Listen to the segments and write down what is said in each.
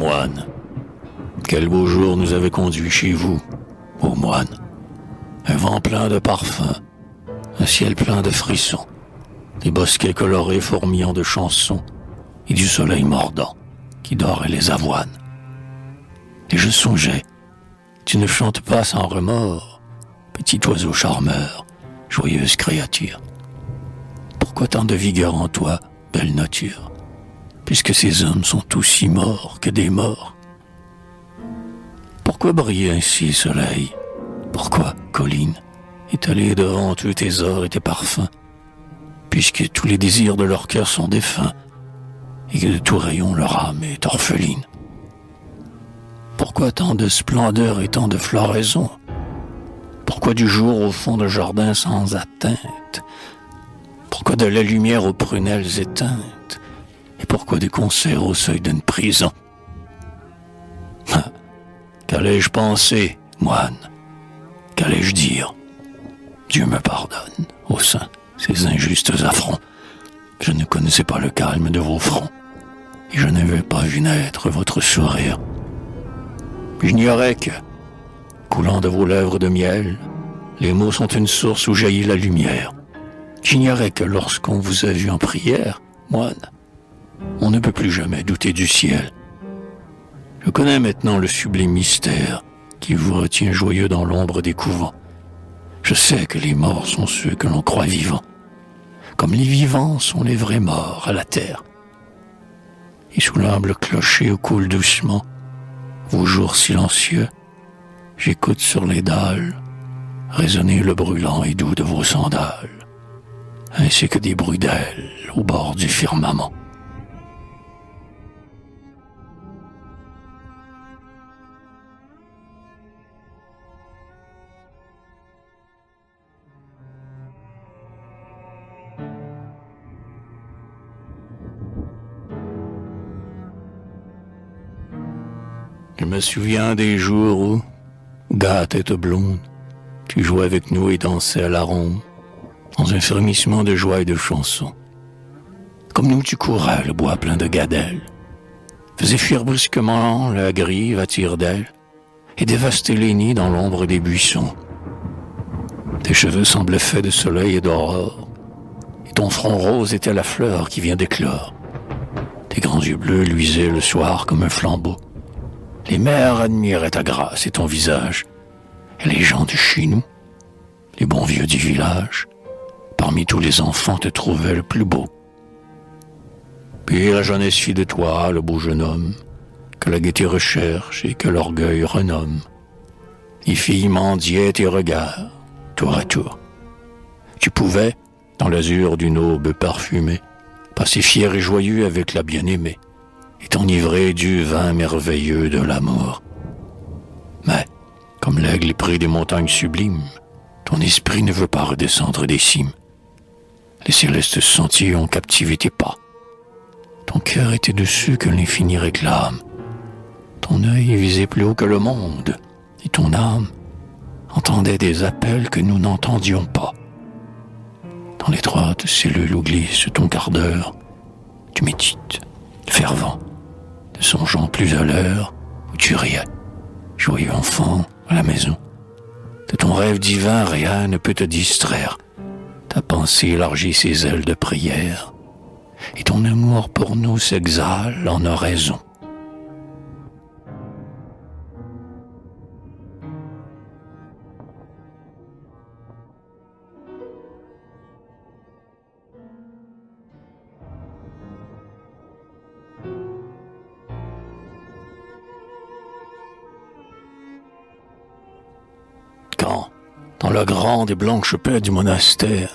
moine. Quel beau jour nous avait conduits chez vous, ô moine. Un vent plein de parfums, un ciel plein de frissons, des bosquets colorés fourmillant de chansons et du soleil mordant qui dorait les avoines. Et je songeais, tu ne chantes pas sans remords, petit oiseau charmeur, joyeuse créature. Pourquoi tant de vigueur en toi, belle nature, puisque ces hommes sont tous si morts que des morts? Pourquoi briller ainsi, soleil? Pourquoi, colline, étaler devant tous tes ors et tes parfums, puisque tous les désirs de leur cœur sont défunts, et que de tout rayon leur âme est orpheline? Pourquoi tant de splendeur et tant de floraison? Pourquoi du jour au fond de jardin sans atteinte? Pourquoi de la lumière aux prunelles éteintes? Et pourquoi des concerts au seuil d'une prison? Qu'allais-je penser, moine? Qu'allais-je dire? Dieu me pardonne, ô saints, ces injustes affronts. Je ne connaissais pas le calme de vos fronts, et je n'avais pas vu naître votre sourire. J'ignorais que, coulant de vos lèvres de miel, les mots sont une source où jaillit la lumière. J'ignorais que lorsqu'on vous a vu en prière, moine, on ne peut plus jamais douter du ciel. Je connais maintenant le sublime mystère qui vous retient joyeux dans l'ombre des couvents. Je sais que les morts sont ceux que l'on croit vivants, comme les vivants sont les vrais morts à la terre. Et sous l'humble clocher où coule doucement vos jours silencieux, j'écoute sur les dalles résonner le brûlant et doux de vos sandales, ainsi que des bruits d'ailes au bord du firmament. Je me souviens des jours où, gars à tête blonde, tu jouais avec nous et dansais à la ronde, dans un frémissement de joie et de chansons. Comme nous, tu courais le bois plein de gadelles, faisais fuir brusquement la grive à tire-d'aile, et dévastais les nids dans l'ombre des buissons. Tes cheveux semblaient faits de soleil et d'aurore, et ton front rose était la fleur qui vient d'éclore. Tes grands yeux bleus luisaient le soir comme un flambeau. Les mères admiraient ta grâce et ton visage, et les gens de chez nous, les bons vieux du village, parmi tous les enfants te trouvaient le plus beau. Puis la jeunesse fit de toi le beau jeune homme, que la gaieté recherche et que l'orgueil renomme. Les filles mendiaient tes regards, tour à tour. Tu pouvais, dans l'azur d'une aube parfumée, passer fier et joyeux avec la bien-aimée, et t'enivrer du vin merveilleux de l'amour. Mais, comme l'aigle pris des montagnes sublimes, ton esprit ne veut pas redescendre des cimes. Les célestes sentiers ont captivé tes pas. Ton cœur était de ceux que l'infini réclame. Ton œil visait plus haut que le monde, et ton âme entendait des appels que nous n'entendions pas. Dans l'étroite cellule où glisse ton quart d'heure, tu médites, fervent, ne songeant plus à l'heure où tu riais, joyeux enfant à la maison. De ton rêve divin, rien ne peut te distraire. Ta pensée élargit ses ailes de prière, et ton amour pour nous s'exhale en oraison. Quand, dans la grande et blanche paix du monastère,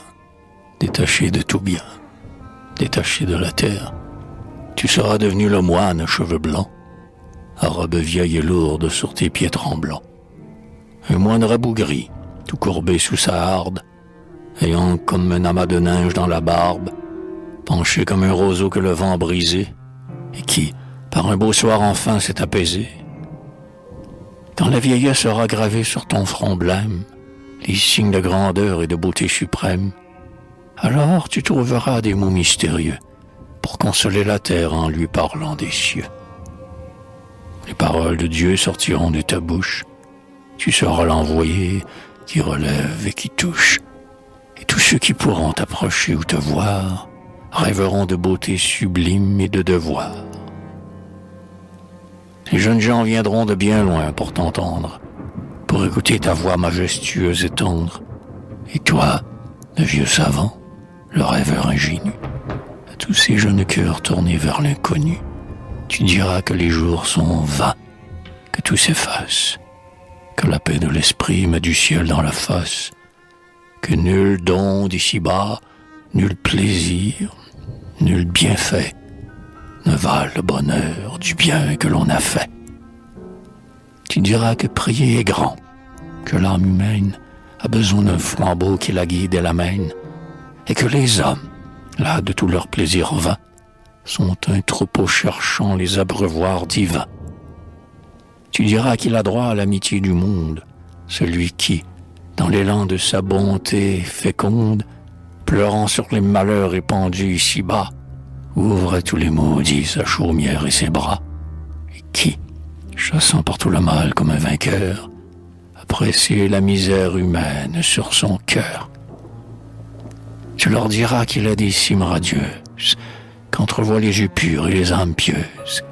détaché de tout bien, détaché de la terre, tu seras devenu le moine à cheveux blancs, à robe vieille et lourde sur tes pieds tremblants. Un moine rabougri, tout courbé sous sa harde, ayant comme un amas de neige dans la barbe, penché comme un roseau que le vent a brisé, et qui, par un beau soir enfin, s'est apaisé. Quand la vieillesse sera gravée sur ton front blême, les signes de grandeur et de beauté suprême, alors tu trouveras des mots mystérieux pour consoler la terre en lui parlant des cieux. Les paroles de Dieu sortiront de ta bouche. Tu seras l'envoyé qui relève et qui touche. Et tous ceux qui pourront t'approcher ou te voir rêveront de beauté sublime et de devoir. Les jeunes gens viendront de bien loin pour t'entendre, pour écouter ta voix majestueuse et tendre. Et toi, le vieux savant, le rêveur ingénu, à tous ces jeunes cœurs tournés vers l'inconnu, tu diras que les jours sont vains, que tout s'efface, que la paix de l'esprit met du ciel dans la face, que nul don d'ici-bas, nul plaisir, nul bienfait ne valent le bonheur du bien que l'on a fait. Tu diras que prier est grand, que l'âme humaine a besoin d'un flambeau qui la guide et l'amène, et que les hommes, là de tout leur plaisir vain, sont un troupeau cherchant les abreuvoirs divins. Tu diras qu'il a droit à l'amitié du monde, celui qui, dans l'élan de sa bonté féconde, pleurant sur les malheurs répandus ici-bas, ouvre à tous les maudits sa chaumière et ses bras, et qui, chassant partout le mal comme un vainqueur, apprécie la misère humaine sur son cœur. Tu leur diras qu'il a des cimes radieuses, qu'entrevoient les yeux purs et les âmes pieuses,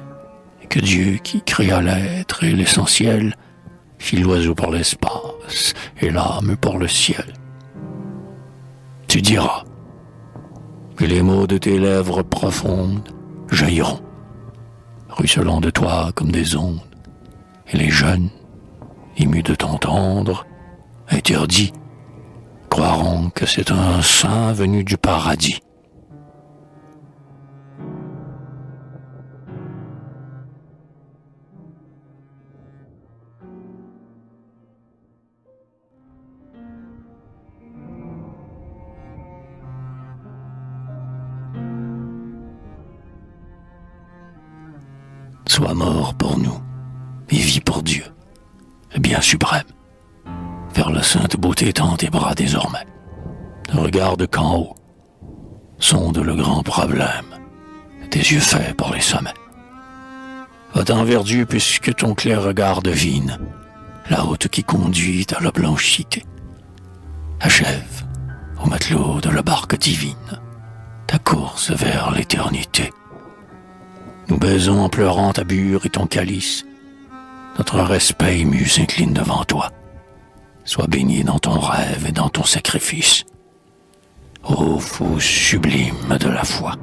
et que Dieu qui créa l'être et l'essentiel fit l'oiseau pour l'espace et l'âme pour le ciel. Tu diras que les mots de tes lèvres profondes jailliront, ruisselant de toi comme des ondes, et les jeunes, émus de t'entendre, interdits, croiront que c'est un saint venu du paradis. Sois mort pour nous, et vis pour Dieu, le bien suprême. Vers la sainte beauté tend tes bras désormais. Ne regarde qu'en haut, sonde le grand problème, tes yeux faits pour les sommets. Va-t'en vers Dieu puisque ton clair regard devine la route qui conduit à la blanchité. Achève, au matelot de la barque divine, ta course vers l'éternité. Nous baisons en pleurant ta bure et ton calice. Notre respect ému s'incline devant toi. Sois béni dans ton rêve et dans ton sacrifice. Ô fou sublime de la foi.